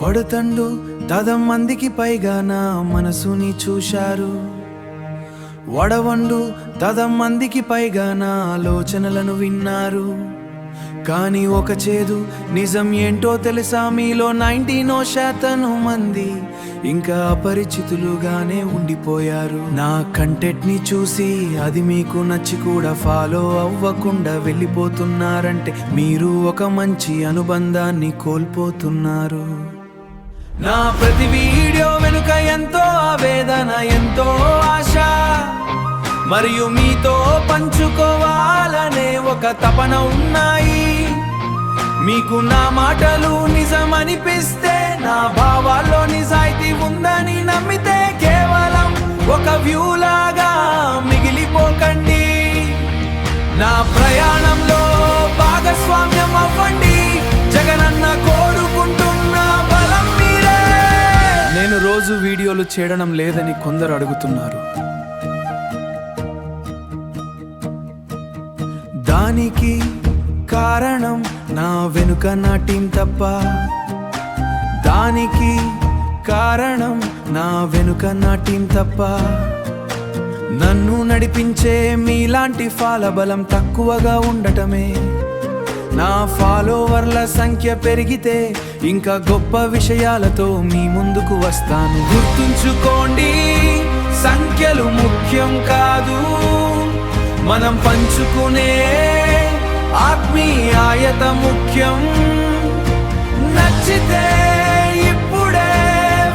ఫడుతండు తదం మందికి పైగా నా మనసుని చూశారు. వడవండు తదం మందికి పైగా నా ఆలోచనలను విన్నారు. కానీ ఒక చేదు నిజం ఏంటో తెలుసా, మీలో 99% మంది ఇంకా అపరిచితులుగానే ఉండిపోయారు. నా కంటెంట్ ని చూసి అది మీకు నచ్చి కూడా ఫాలో అవ్వకుండా వెళ్ళిపోతున్నారంటే మీరు ఒక మంచి అనుబంధాన్ని కోల్పోతున్నారు. నా ప్రతి వీడియో వెనుక ఎంతో ఆవేదన, ఎంతో ఆశ, మరియు మీతో పంచుకోవాలనే ఒక తపన ఉన్నాయి. మీకు నా మాటలు నిజమనిపిస్తే, నా భావాల్లో నిజాయితీ ఉందని నమ్మితే కేవలం ఒక వ్యూ లాగా మిగిలిపోకండి. నా ప్రయాణంలో భాగస్వామ్యం అవ్వండి. జగనన్న కోరుకుంటున్న బలం మీరే. నేను రోజు వీడియోలు చేయడం లేదని కొందరు అడుగుతున్నారు. దానికి కారణం నా వెనుక నా టీం తప్ప. దానికి కారణం నా వెనుక నా టీం తప్ప. నన్ను నడిపించే మీలాంటి బలం తక్కువగా ఉండటమే. నా ఫాలోవర్ల సంఖ్య పెరిగితే ఇంకా గొప్ప విషయాలతో మీ ముందుకు వస్తాను. గుర్తుంచుకోండి, సంఖ్యలు ముఖ్యం కాదు, మనం పంచుకునే ఆత్మీయత ముఖ్యం. నచ్చితే ఇప్పుడే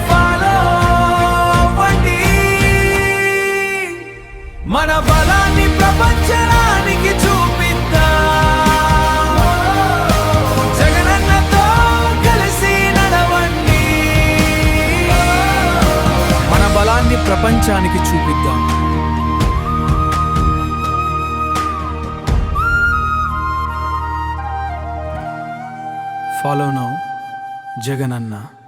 ఫాలో అవ్వండి. మన బలాన్ని ప్రపంచానికి చూపిద్దాం. జగనన్నతో కలిసి నడవండి. మన బలాన్ని ప్రపంచానికి చూపిద్దాం. Follow now, Jagananna.